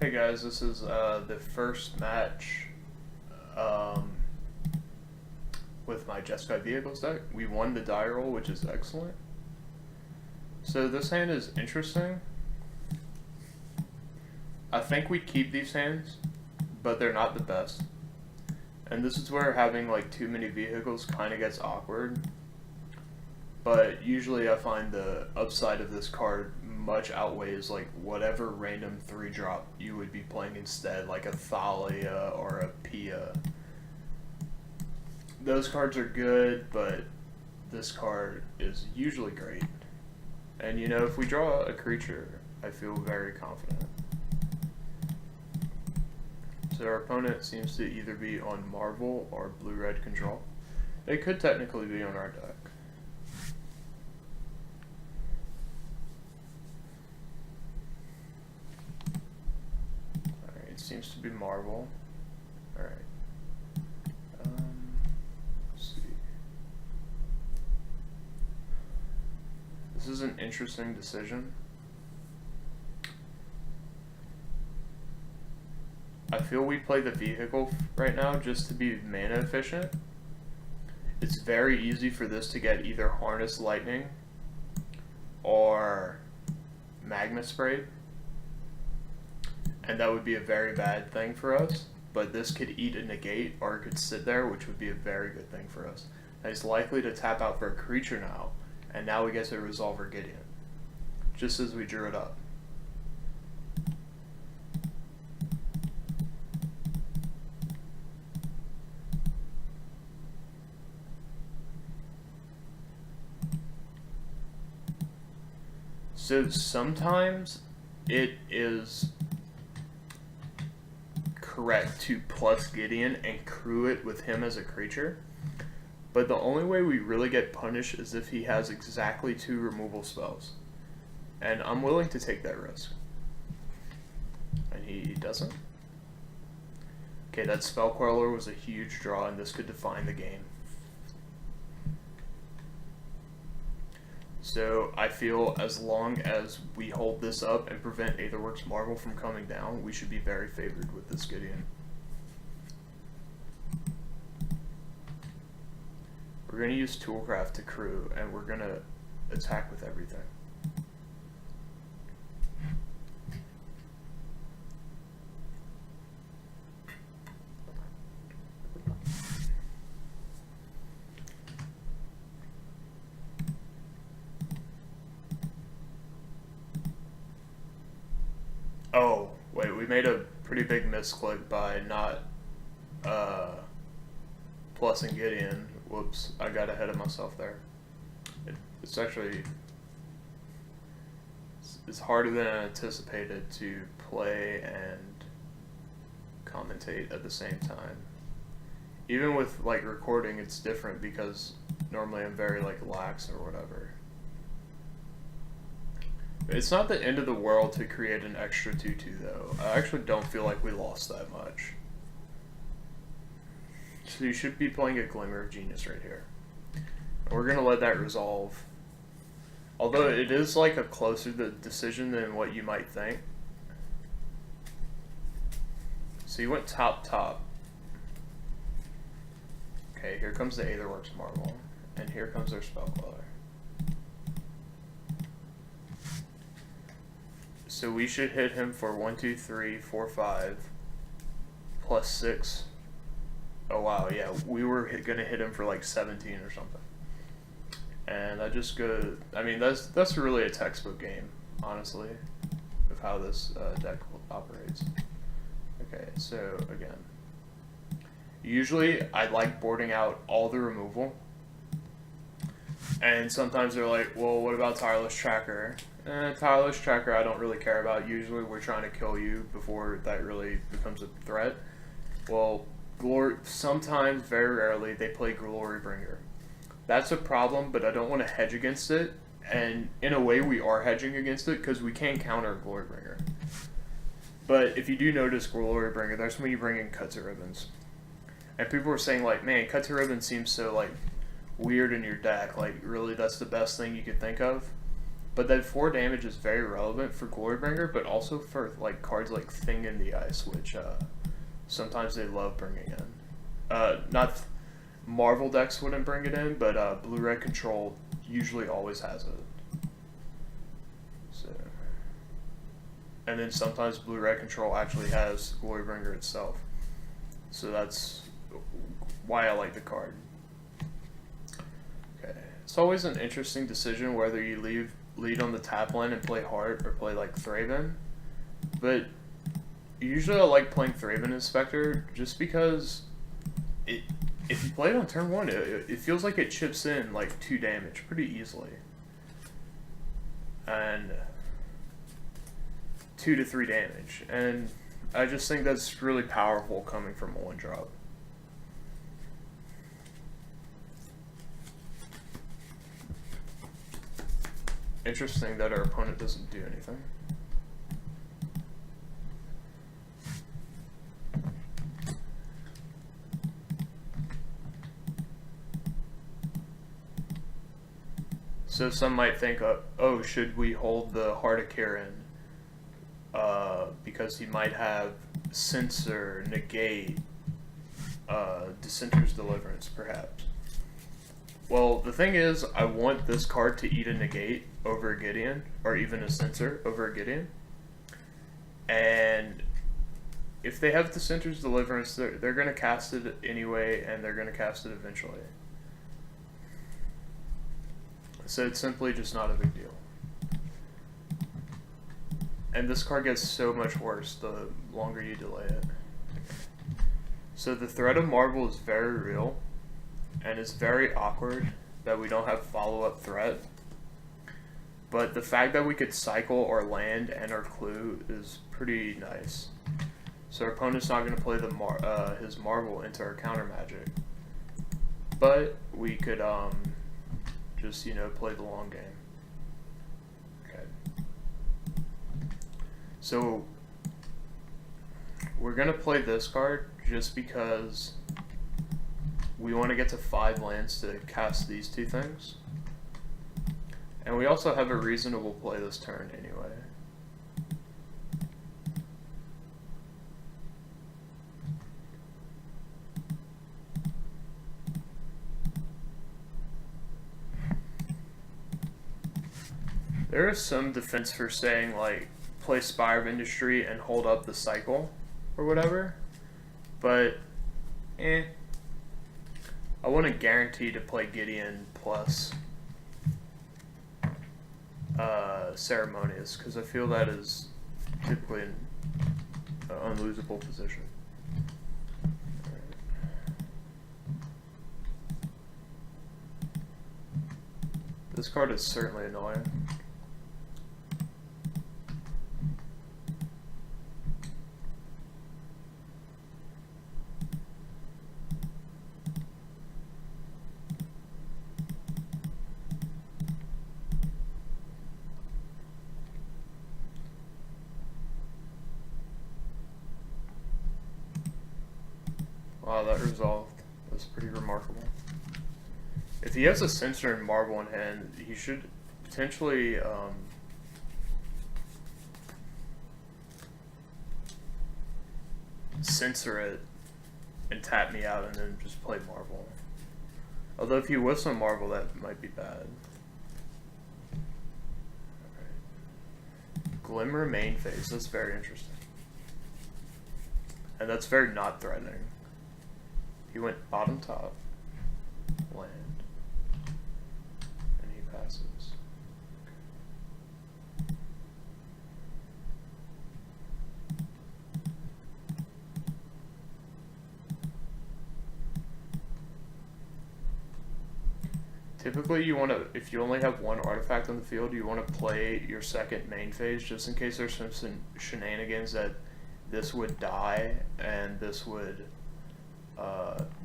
Hey guys, this is the first match with my Jeskai Vehicles deck. We won the die roll, which is excellent. So this hand is interesting. I think we keep these hands, but they're not the best. And this is where having like too many vehicles kind of gets awkward. But usually I find the upside of this card much outweighs like whatever random 3-drop you would be playing instead, like a Thalia or a Pia. Those cards are good, but this card is usually great. And you know, if we draw a creature, I feel very confident. So our opponent seems to either be on Marvel or blue-red control. It could technically be on our deck. Alright, it seems to be Marvel. Alright. Let's see. This is an interesting decision. I feel we play the vehicle right now just to be mana efficient. It's very easy for this to get either Harness Lightning or Magma Spray, and that would be a very bad thing for us. But this could eat a negate, or it could sit there, which would be a very good thing for us. And it's likely to tap out for a creature now, and now we get to resolve our Gideon, just as we drew it up. So sometimes it is correct to plus Gideon and crew it with him as a creature, but the only way we really get punished is if he has exactly 2 removal spells, and I'm willing to take that risk. And he doesn't. Okay, that Spell Queller was a huge draw, and this could define the game. So I feel as long as we hold this up and prevent Aetherworks Marvel from coming down, we should be very favored with this Gideon. We're going to use Toolcraft to crew, and we're going to attack with everything. Oh, wait, we made a pretty big misclick by not plussing Gideon. Whoops, I got ahead of myself there. It's actually... It's harder than I anticipated to play and commentate at the same time. Even with, like, recording, it's different because normally I'm very, like, lax or whatever. It's not the end of the world to create an extra 2/2 though. I actually don't feel like we lost that much. So you should be playing a Glimmer of Genius right here. We're going to let that resolve. Although it is like a closer decision than what you might think. So you went top. Okay, here comes the Aetherworks Marvel. And here comes their Spell Queller. So we should hit him for 1, 2, 3, 4, 5, plus 6. Oh wow, yeah, we were gonna hit him for like 17 or something. And I just go. I mean, that's really a textbook game, honestly, of how this deck operates. Okay, so again, usually I like boarding out all the removal, and sometimes they're like, well, what about Tireless Tracker? Tireless Tracker I don't really care about. Usually we're trying to kill you before that really becomes a threat. Well, sometimes, very rarely, they play Glorybringer. That's a problem, but I don't want to hedge against it. And in a way we are hedging against it because we can't counter Glorybringer. But if you do notice Glorybringer, that's when you bring in Cut to Ribbons. And people were saying like, man, Cut to Ribbons seems so like weird in your deck. Like, really, that's the best thing you could think of? But that 4 damage is very relevant for Glorybringer, but also for like cards like Thing in the Ice, which sometimes they love bringing in. Not Marvel decks wouldn't bring it in, but Blue-Red Control usually always has it. So, and then sometimes Blue-Red Control actually has Glorybringer itself. So that's why I like the card. Okay, it's always an interesting decision whether you lead on the tap line and play Heart or play like Thraben, but usually I like playing Thraben Inspector just because if you play it on turn 1, it feels like it chips in like 2 damage pretty easily, and 2 to 3 damage, and I just think that's really powerful coming from a 1-drop. Interesting that our opponent doesn't do anything. So some might think, oh, should we hold the Heart of Kiran? Because he might have Censor, Negate, Dissenter's Deliverance, perhaps. Well, the thing is, I want this card to eat a Negate over a Gideon, or even a Censor over a Gideon. And if they have Dissenter's Deliverance, they're going to cast it anyway, and they're going to cast it eventually. So it's simply just not a big deal. And this card gets so much worse the longer you delay it. So the threat of Marvel is very real, and it's very awkward that we don't have follow-up threat. But the fact that we could cycle our land and our clue is pretty nice. So our opponent's not going to play his Marvel into our counter magic. But we could just, play the long game. Okay. So we're going to play this card just because we want to get to 5 lands to cast these 2 things. And we also have a reasonable play this turn anyway. There is some defense for saying, like, play Spire of Industry and hold up the cycle or whatever, but I want to guarantee to play Gideon plus Ceremonious, because I feel that is typically an unlosable position. This card is certainly annoying. Wow, that resolved. That's pretty remarkable. If he has a Censor and Marvel in hand, he should potentially Censor it and tap me out and then just play Marvel. Although if he whiffs on Marvel, that might be bad. Right. Glimmer main phase, that's very interesting. And that's very not threatening. He went bottom top, land, and he passes. Typically you want to, if you only have 1 artifact on the field, you want to play your second main phase just in case there's some shenanigans that this would die and this would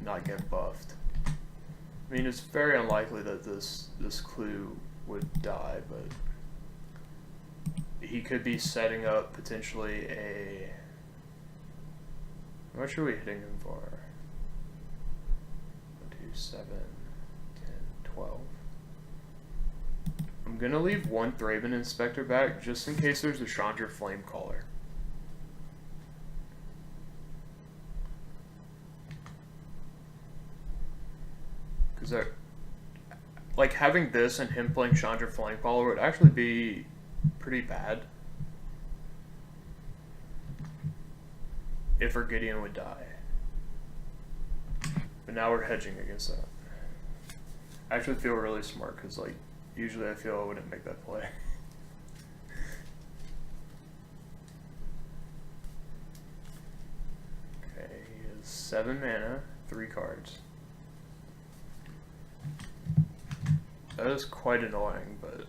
not get buffed. I mean, it's very unlikely that this clue would die, but he could be setting up potentially a... How much are we hitting him for? 1, 2, 7, 10, 12. I'm gonna leave one Thraben Inspector back just in case there's a Chandra Flamecaller. Because like having this and him playing Chandra Flamecaller would actually be pretty bad. If our Gideon would die. But now we're hedging against that. I actually feel really smart because, like, usually I feel I wouldn't make that play. Okay, he has 7 mana, 3 cards. That is quite annoying, but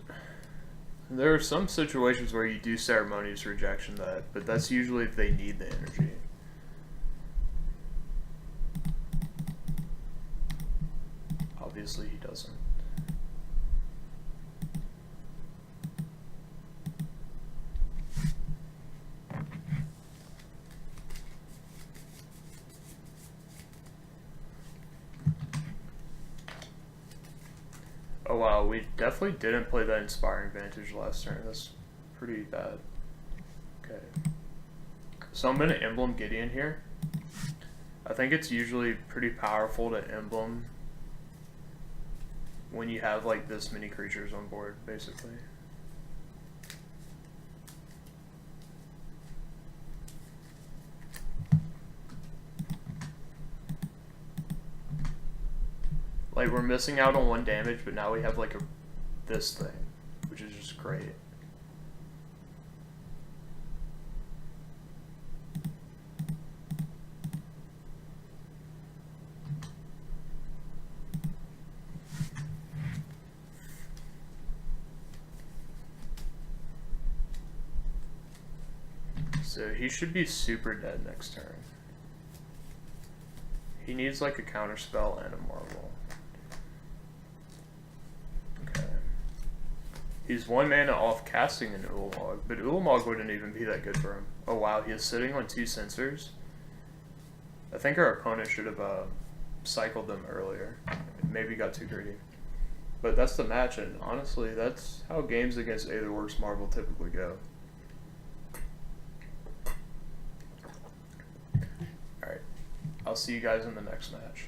there are some situations where you do Ceremonious Rejection that, but that's usually if they need the energy. Obviously he doesn't. Oh wow, we definitely didn't play that Inspiring Vantage last turn. That's pretty bad. Okay. So I'm going to Emblem Gideon here. I think it's usually pretty powerful to Emblem when you have like this many creatures on board, basically. Like, we're missing out on 1 damage, but now we have like this thing, which is just great. So he should be super dead next turn. He needs like a counterspell and a Marvel. Okay. He's 1 mana off casting an Ulamog, but Ulamog wouldn't even be that good for him. Oh wow, he is sitting on 2 Censors. I think our opponent should have cycled them earlier. Maybe got too greedy. But that's the match, and honestly, that's how games against Aetherworks Marvel typically go. Alright, I'll see you guys in the next match.